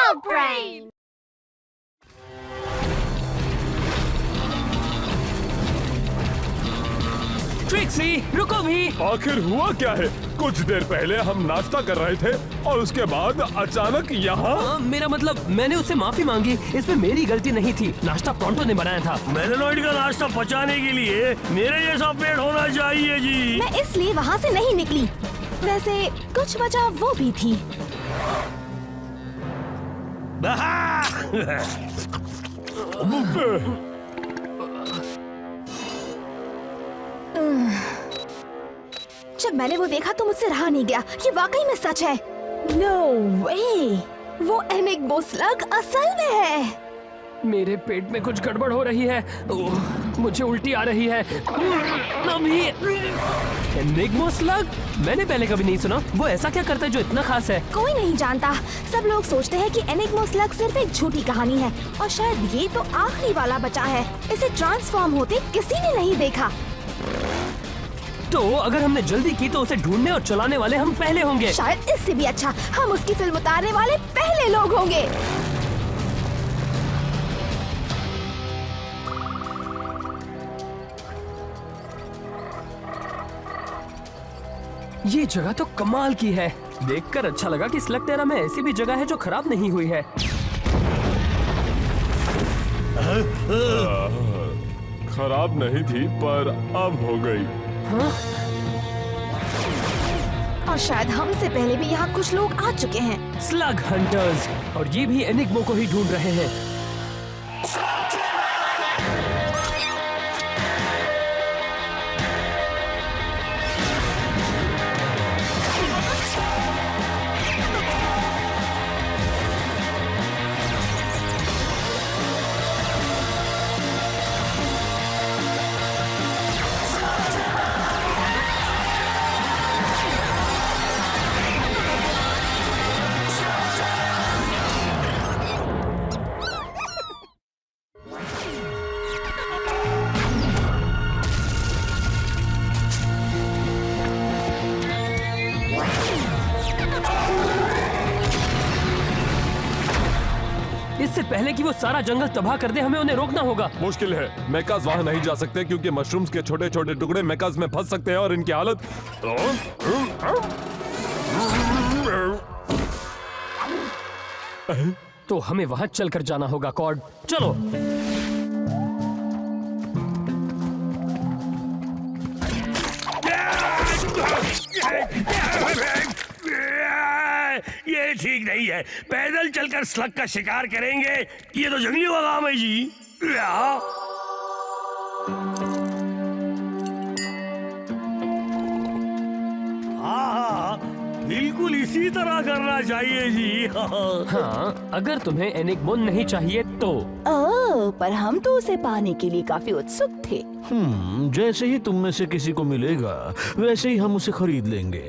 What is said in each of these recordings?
Dog Brain! Trixie, रुको भी। आखिर हुआ क्या है? कुछ देर पहले हम नाश्ता कर रहे थे और उसके बाद अचानक यहाँ। मेरा मतलब मैंने उससे माफी मांगी, इसमें मेरी गलती नहीं थी। नाश्ता प्रोंटो ने बनाया था। मेलेनॉइड का नाश्ता पचाने के लिए मेरे जैसा पेट होना चाहिए जी। मैं इसलिए वहाँ से नहीं निकली। वैसे कुछ वजह वो भी थी। जब मैंने वो देखा तो मुझसे रहा नहीं गया। ये वाकई में सच है। नो वे, वो एनिग्मो स्लग असल में है। मेरे पेट में कुछ गड़बड़ हो रही है। ओह, मुझे उल्टी आ रही है। अभी एनिग्मो स्लग? मैंने पहले कभी नहीं सुना। वो ऐसा क्या करता है जो इतना खास है? कोई नहीं जानता। सब लोग सोचते हैं कि एनिग्मो स्लग सिर्फ एक झूठी कहानी है और शायद ये तो आखिरी वाला बचा है। इसे ट्रांसफॉर्म होते किसी ने नहीं देखा। तो अगर हमने जल्दी की तो उसे ढूंढने और चलाने वाले हम पहले होंगे। शायद इससे भी अच्छा, हम उसकी फिल्म उतारने वाले पहले लोग होंगे। ये जगह तो कमाल की है। देखकर अच्छा लगा कि स्लगटेरा में ऐसी भी जगह है जो खराब नहीं हुई है। खराब नहीं थी पर अब हो गई। हाँ? और शायद हमसे पहले भी यहाँ कुछ लोग आ चुके हैं। स्लग हंटर्स, और ये भी एनिग्मो को ही ढूंढ रहे हैं। इससे पहले कि वो सारा जंगल तबाह कर दे, हमें उन्हें रोकना होगा। मुश्किल है। मेकास वहाँ नहीं जा सकते क्योंकि मशरूम्स के छोटे छोटे टुकड़े मेकास में फंस सकते हैं और इनकी हालत। तो हमें वहाँ चलकर जाना होगा। कॉर्ड, चलो। ये ठीक नहीं है। पैदल चलकर स्लग का शिकार करेंगे, ये तो जंगलियों का काम है जी। हाँ, बिल्कुल इसी तरह करना चाहिए जी। हाँ, अगर तुम्हें एनिग्मो नहीं चाहिए तो। ओह, पर हम तो उसे पाने के लिए काफी उत्सुक थे। जैसे ही तुम में से किसी को मिलेगा वैसे ही हम उसे खरीद लेंगे,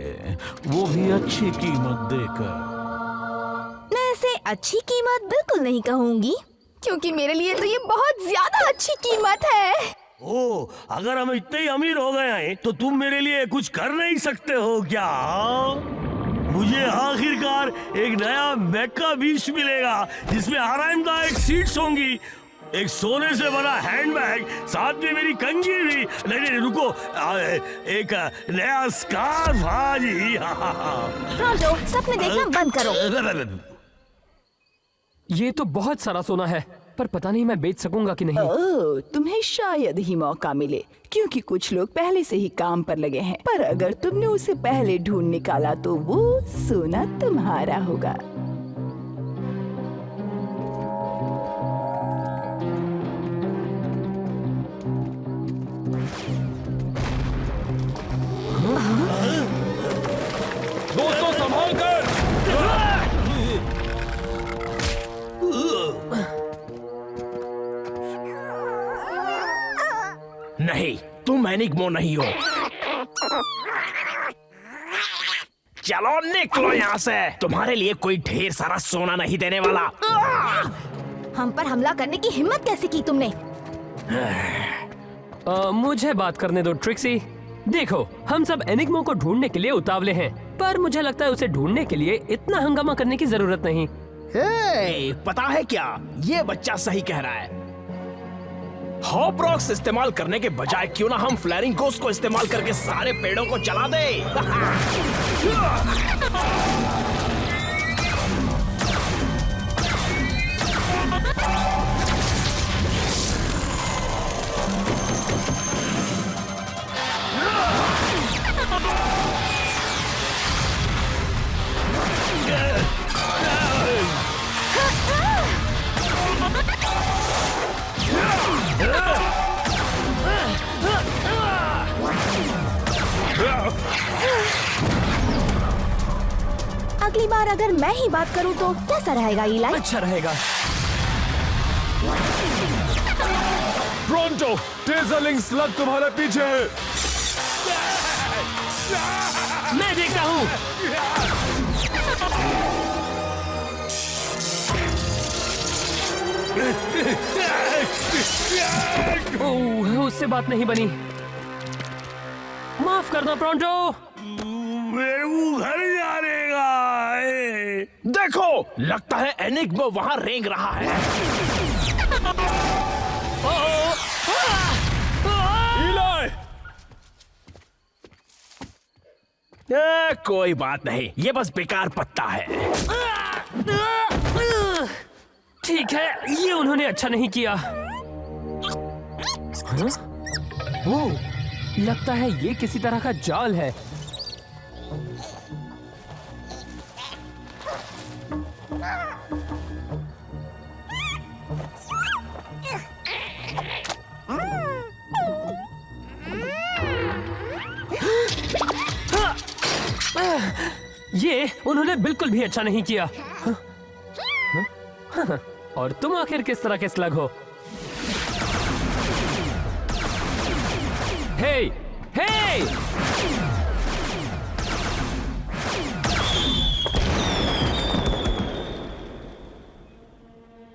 वो भी अच्छी कीमत देकर। मैं इसे अच्छी कीमत बिल्कुल नहीं कहूँगी, क्योंकि मेरे लिए तो ये बहुत ज्यादा अच्छी कीमत है। ओ, अगर हम इतने ही अमीर हो गए हैं तो तुम मेरे लिए कुछ कर नहीं सकते हो क्या? मुझे आखिरकार एक नया मेक्का बीच मिलेगा जिसमें आरामदायक सीट्स होंगी, एक सोने से बना हैंडबैग, साथ में मेरी कंघी भी। नहीं रुको, एक नया स्कार्फ। हाँ जी। प्रोंटो, सपने देखना बंद करो। ये तो बहुत सारा सोना है, पर पता नहीं मैं बेच सकूंगा कि नहीं। ओह, तुम्हें शायद ही मौका मिले, क्योंकि कुछ लोग पहले से ही काम पर लगे हैं। पर अगर तुमने उसे पहले ढूंढ निकाला तो वो सोना तुम्हारा होगा। दोस्तों संभाल कर। नहीं, तुम एनिग्मो नहीं हो। चलो निकलो यहाँ से, तुम्हारे लिए कोई ढेर सारा सोना नहीं देने वाला। हम पर हमला करने की हिम्मत कैसे की तुमने? मुझे बात करने दो ट्रिक्सी। देखो, हम सब एनिग्मो को ढूंढने के लिए उतावले हैं, पर मुझे लगता है उसे ढूंढने के लिए इतना हंगामा करने की जरूरत नहीं। हे, पता है क्या, ये बच्चा सही कह रहा है। हॉप रॉक्स इस्तेमाल करने के बजाय क्यों ना हम फ्लैरिंग गोस्ट को इस्तेमाल करके सारे पेड़ों को जला दे। अगली बार अगर मैं ही बात करूं तो कैसा रहेगा इलाई? अच्छा रहेगा। प्रोंटो, टेजरलिंग स्लग तुम्हारे पीछे है। मैं देखता हूँ। ओह, उससे बात नहीं बनी। माफ करना प्रोंटो। मेरे मुंह घर जाने का। देखो, लगता है एनिग्मा वहां रेंग रहा है। इलाई! कोई बात नहीं, ये बस बेकार पत्ता है। ठीक है, ये उन्होंने अच्छा नहीं किया। हाँ? ओह, लगता है ये किसी तरह का जाल है। ये उन्होंने बिल्कुल भी अच्छा नहीं किया। और तुम आखिर किस तरह के स्लग हो? हे, हे!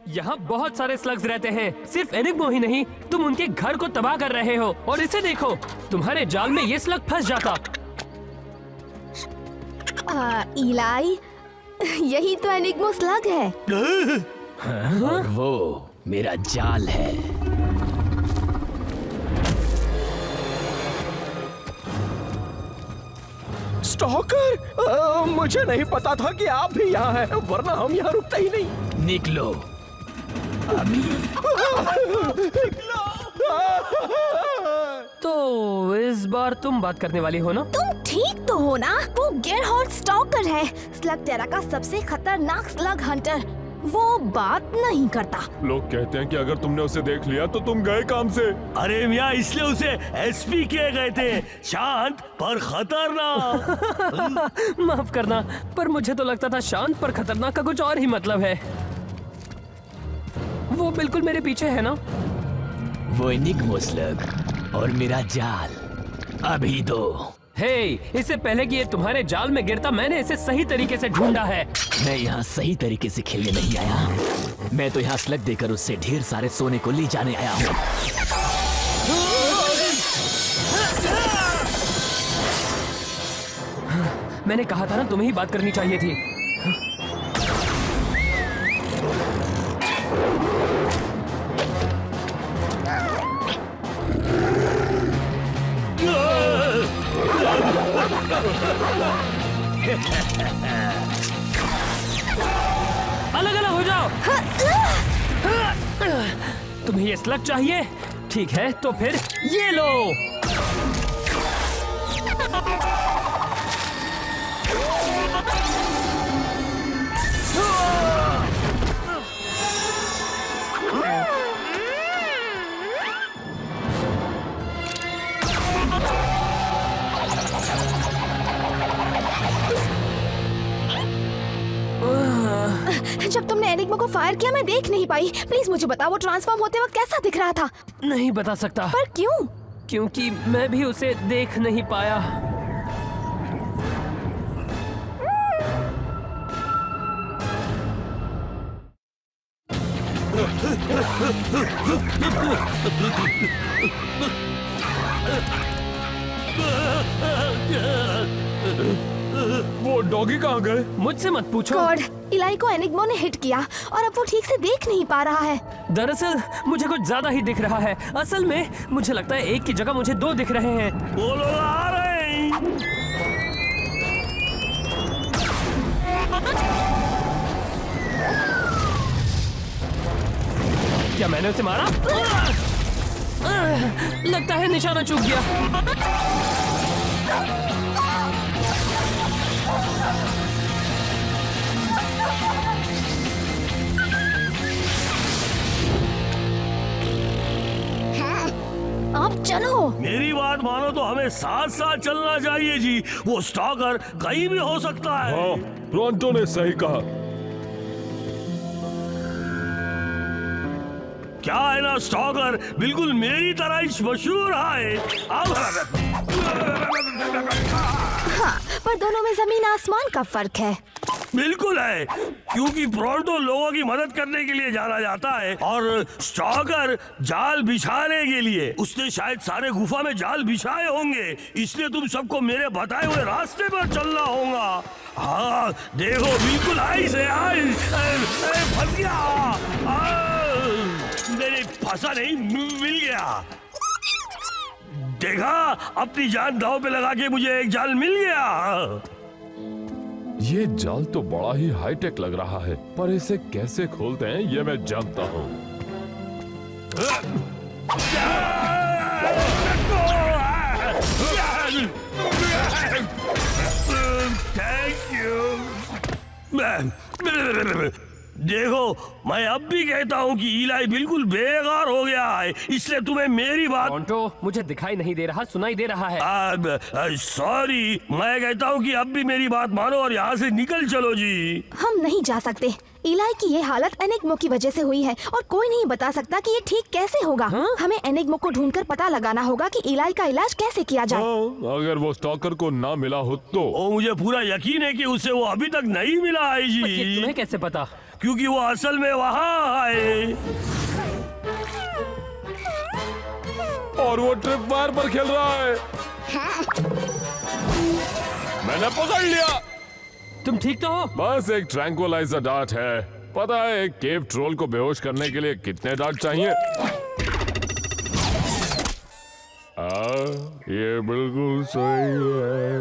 यहाँ बहुत सारे स्लग्स रहते हैं। सिर्फ एनिग्मा ही नहीं, तुम उनके घर को तबाह कर रहे हो। और इसे देखो, तुम्हारे जाल में ये स्लग फंस जाता। इलाई, यही तो एनिग्मा स्लग है। और वो मेरा जाल है। स्टॉकर, मुझे नहीं पता था कि आप भी यहाँ हैं, वरना हम यहाँ रुकते ही नहीं। निकलो अभी। तो इस बार तुम बात करने वाली हो ना? तुम ठीक तो हो ना? वो गेरहॉर्ड स्टॉकर है, स्लग टेरा का सबसे खतरनाक स्लग हंटर। वो बात नहीं करता। लोग कहते हैं कि अगर तुमने उसे देख लिया तो तुम गए काम से। अरे मियाँ, इसलिए उसे एसपी किए गए थे, शांत पर खतरनाक। माफ करना, पर मुझे तो लगता था शांत पर खतरनाक का कुछ और ही मतलब है। वो बिल्कुल मेरे पीछे है ना? वो एनिग्मा स्लग और मेरा जाल। अभी दो। हे, इससे पहले कि ये तुम्हारे जाल में गिरता, मैंने इसे सही तरीके से ढूंढा है। मैं यहाँ सही तरीके से खेलने नहीं आया। मैं तो यहाँ स्लग देकर उससे ढेर सारे सोने को ले जाने आया हूँ। मैंने कहा था ना, तुम्हें ही बात करनी चाहिए थी। अलग अलग हो जाओ। तुम्हें ये स्लग चाहिए? ठीक है, तो फिर ये लो। जब तुमने एनिग्मा को फायर किया मैं देख नहीं पाई। प्लीज मुझे बताओ, वो ट्रांसफॉर्म होते वक्त कैसा दिख रहा था? नहीं बता सकता। पर क्यों? क्योंकि मैं भी उसे देख नहीं पाया। वो डॉगी कहाँ गए? मुझसे मत पूछो। गॉड, इलाई को एनिग्मो ने हिट किया और अब वो ठीक से देख नहीं पा रहा है। दरअसल मुझे कुछ ज्यादा ही दिख रहा है। असल में मुझे लगता है एक की जगह मुझे दो दिख रहे हैं। वो लोग आ रहे हैं। क्या मैंने उसे मारा? लगता है निशाना चूक गया। अब चलो। मेरी बात मानो तो हमें साथ साथ चलना चाहिए जी। वो स्टॉकर कहीं भी हो सकता है। हाँ, प्रोंटो ने सही कहा। क्या है ना, स्टॉकर बिल्कुल मेरी तरह ही मशहूर है। अब हाँ, पर दोनों में जमीन आसमान का फर्क है। बिल्कुल है, क्योंकि प्रोंटो लोगों की मदद करने के लिए जाना जाता है और स्टॉकर जाल बिछाने के लिए। उसने शायद सारे गुफा में जाल बिछाए होंगे, इसलिए तुम सबको मेरे बताए हुए रास्ते पर चलना होगा। हाँ देखो, बिल्कुल आई से आई। फंस गया। नहीं, फंसा नहीं, मिल गया। देखा, अपनी जान दांव पे लगा के मुझे एक जाल मिल गया। ये जाल तो बड़ा ही हाईटेक लग रहा है, पर इसे कैसे खोलते हैं ये मैं जानता हूँ। Thank you. देखो, मैं अब भी कहता हूँ कि इलाई बिल्कुल बेकार हो गया है, इसलिए तुम्हें मेरी बात। प्रोंटो, मुझे दिखाई नहीं दे रहा, सुनाई दे रहा है। सॉरी, मैं कहता हूँ कि अब भी मेरी बात मानो और यहाँ से निकल चलो जी। हम नहीं जा सकते। इलाई की ये हालत एनिग्मो की वजह से हुई है और कोई नहीं बता सकता कि ये ठीक कैसे होगा। हमें एनिग्मो को ढूंढकर पता लगाना होगा कि इलाई का इलाज कैसे किया जाए। हाँ, अगर वो स्टॉकर को ना मिला हो तो। ओ, मुझे पूरा यकीन है कि उसे वो अभी तक नहीं मिला है ये जी। तुम्हें कैसे पता? क्योंकि वो असल में वहाँ है और वो ट्रिप वायर पर खेल रहा है। मैंने पकड़ लिया। तुम ठीक तो हो? बस एक ट्रैंक्विलाइजर डार्ट है। पता है एक केव ट्रोल को बेहोश करने के लिए कितने डार्ट चाहिए? ये बिल्कुल सही है।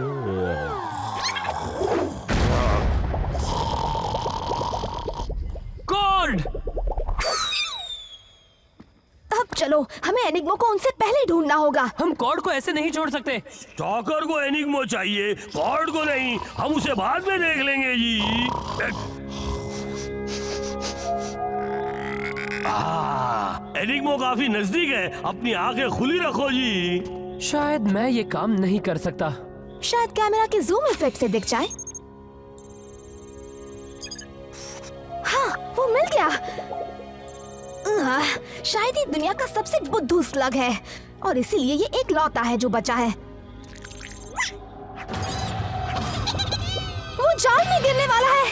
कॉर्ड! अब चलो, हमें एनिग्मो को उनसे पहले ढूंढना होगा। हम कॉर्ड को ऐसे नहीं छोड़ सकते। स्टॉकर को एनिग्मो चाहिए, कॉर्ड को नहीं। हम उसे बाद में देख लेंगे जी। एनिग्मो काफी नजदीक है, अपनी आंखें खुली रखो जी। शायद मैं ये काम नहीं कर सकता। शायद कैमरा के जूम इफेक्ट से दिख जाए। हाँ, वो मिल गया। शायद ये दुनिया का सबसे बुद्धू स्लग है और इसीलिए ये एक लौता है जो बचा है। वो जाल में गिरने वाला है।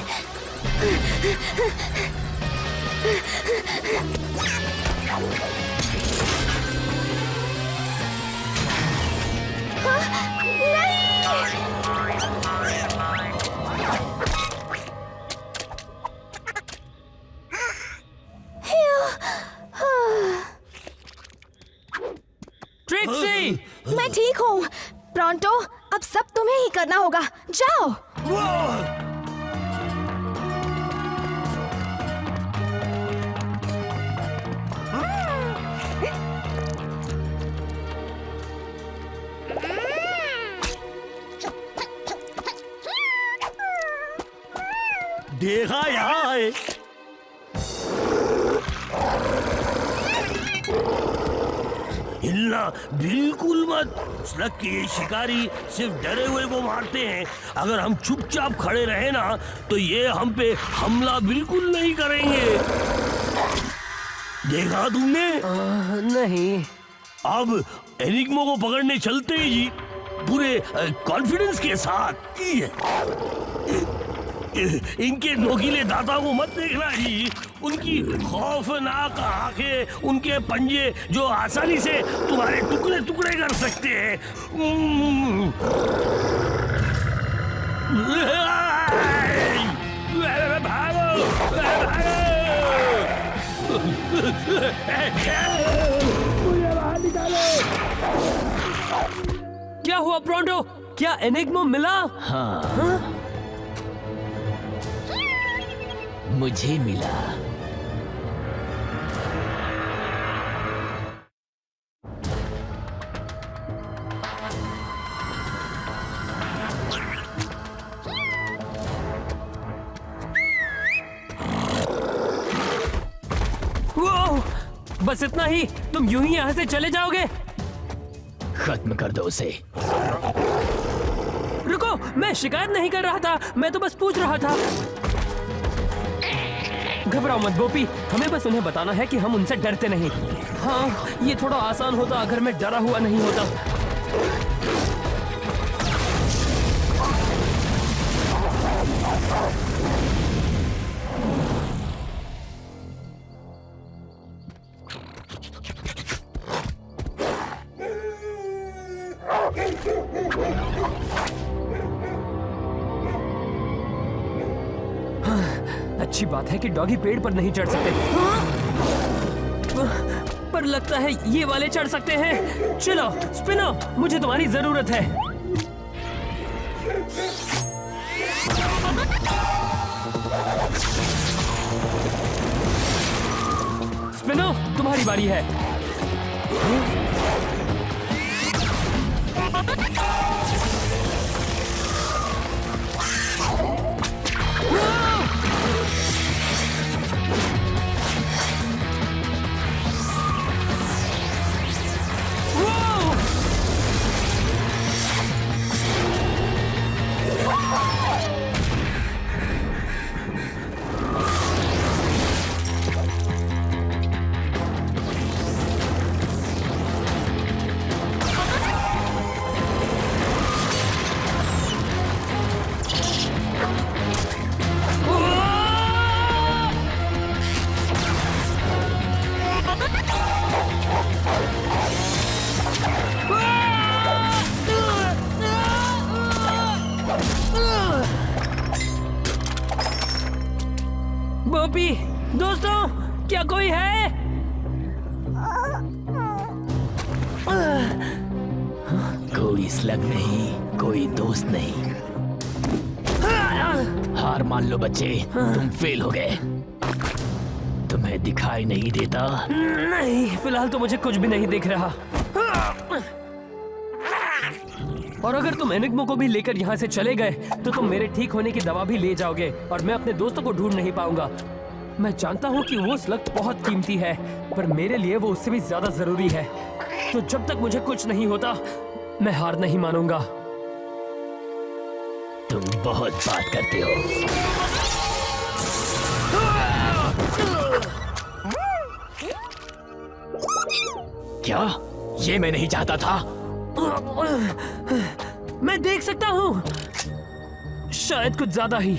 ट्रिक्सी! मैं ठीक हूँ। प्रोंटो, अब सब तुम्हें ही करना होगा। जाओ। देखा, यहाँ है। हिलना बिल्कुल मत। स्लग के ये शिकारी सिर्फ डरे हुए को मारते हैं। अगर हम चुपचाप खड़े रहे ना तो ये हम पे हमला बिल्कुल नहीं करेंगे। देखा तुमने? नहीं। अब एनिग्मो को पकड़ने चलते हैं जी, पूरे कॉन्फिडेंस के साथ। इनके नोकीले दांतों को मत देखना जी। उनकी खौफनाक आंखें, उनके पंजे जो आसानी से तुम्हारे टुकड़े टुकड़े कर सकते हैं। क्या हुआ ब्रोंडो? क्या एनिग्मा मिला? हाँ, मुझे मिला। वो बस इतना ही? तुम यूं ही यहाँ से चले जाओगे? खत्म कर दो उसे। रुको, मैं शिकायत नहीं कर रहा था, मैं तो बस पूछ रहा था। घबराओ मत गोपी, हमें बस उन्हें बताना है कि हम उनसे डरते नहीं। हाँ, ये थोड़ा आसान होता अगर मैं डरा हुआ नहीं होता। अच्छी बात है कि डॉगी पेड़ पर नहीं चढ़ सकते। पर लगता है ये वाले चढ़ सकते हैं। चलो स्पिनो, मुझे तुम्हारी जरूरत है। स्पिनो, तुम्हारी बारी है। बोपी, दोस्तों, क्या कोई है? कोई स्लग नहीं, कोई दोस्त नहीं। हार मान लो बच्चे, तुम फेल हो गए। तुम्हें दिखाई नहीं देता? नहीं, फिलहाल तो मुझे कुछ भी नहीं दिख रहा। और अगर तुम एनिग्मा को भी लेकर यहाँ से चले गए तो तुम मेरे ठीक होने की दवा भी ले जाओगे और मैं अपने दोस्तों को ढूंढ नहीं पाऊंगा। मैं जानता हूँ कि वो स्लग बहुत कीमती है, पर मेरे लिए वो उससे भी ज्यादा जरूरी है। तो जब तक मुझे कुछ नहीं होता, मैं हार नहीं मानूंगा। तुम बहुत बात करते हो। क्या? ये मैं नहीं चाहता था। मैं देख सकता हूँ, शायद कुछ ज्यादा ही।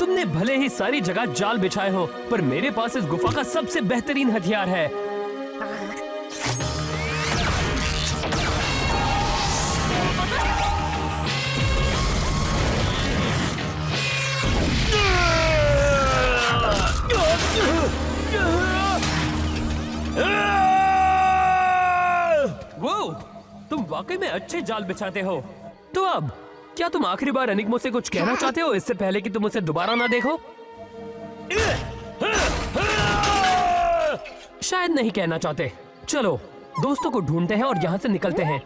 तुमने भले ही सारी जगह जाल बिछाए हो, पर मेरे पास इस गुफा का सबसे बेहतरीन हथियार है। वो, तुम वाकई में अच्छे जाल बिछाते हो। तो अब क्या तुम आखिरी बार एनिग्मा से कुछ कहना चाहते हो, इससे पहले कि तुम उसे दोबारा ना देखो? शायद नहीं कहना चाहते। चलो दोस्तों को ढूंढते हैं और यहाँ से निकलते हैं।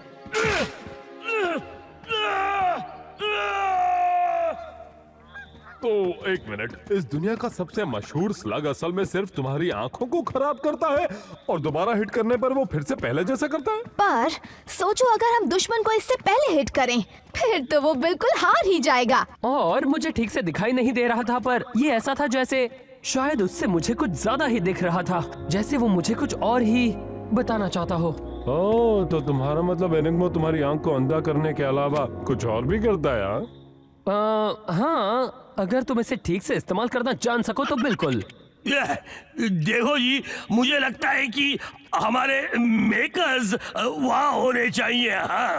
तो एक मिनट, इस दुनिया का सबसे मशहूर स्लग असल में सिर्फ तुम्हारी आंखों को खराब करता है और दोबारा हिट करने पर वो फिर से पहले जैसा करता है? पर सोचो अगर हम दुश्मन को इससे पहले हिट करें फिर तो वो बिल्कुल हार ही जाएगा। और मुझे ठीक से दिखाई नहीं दे रहा था, पर ये ऐसा था जैसे शायद उससे मुझे कुछ ज्यादा ही दिख रहा था, जैसे वो मुझे कुछ और ही बताना चाहता हो। ओह, तो तुम्हारा मतलब एनिग्मा तुम्हारी आंख को अंधा करने के अलावा कुछ और भी करता है? हाँ, अगर तुम इसे ठीक से इस्तेमाल करना जान सको तो बिल्कुल। देखो जी, मुझे लगता है कि हमारे मेकर्स वहाँ होने चाहिए। हाँ,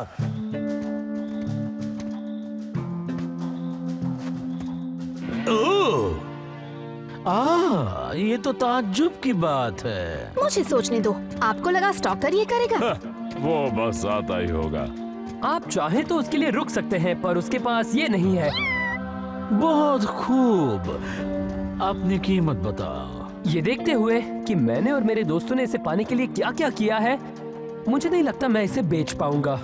ओह, ये तो ताज्जुब की बात है। मुझे सोचने दो, आपको लगा स्टॉकर ये करेगा? वो बस आता ही होगा। आप चाहे तो उसके लिए रुक सकते हैं, पर उसके पास ये नहीं है। बहुत खूब, अपनी कीमत बताओ। ये देखते हुए कि मैंने और मेरे दोस्तों ने इसे पाने के लिए क्या क्या किया है, मुझे नहीं लगता मैं इसे बेच पाऊंगा।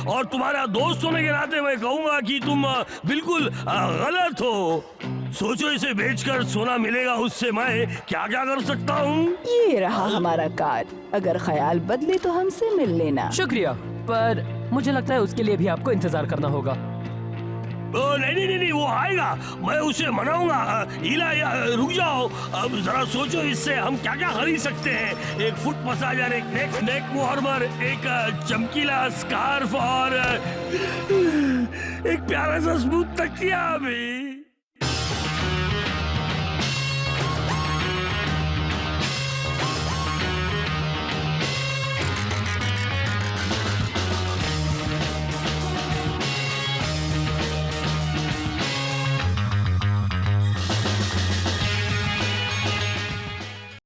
और तुम्हारा दोस्त होने के नाते मैं कहूंगा कि तुम बिल्कुल गलत हो। सोचो, इसे बेचकर सोना मिलेगा, उससे मैं क्या क्या कर सकता हूँ। ये रहा हमारा कार्ड, अगर ख्याल बदले तो हमसे मिल लेना। शुक्रिया, पर मुझे लगता है उसके लिए भी आपको इंतजार करना होगा। नहीं नहीं नहीं, वो आएगा, मैं उसे मनाऊंगा। इला, रुक जाओ, अब जरा सोचो इससे हम क्या क्या खरीद सकते हैं। एक फुट मसाजर, एक नेक वार्मर, एक चमकीला स्कार्फ और एक प्यारा सा स्मूथ तकिया भी।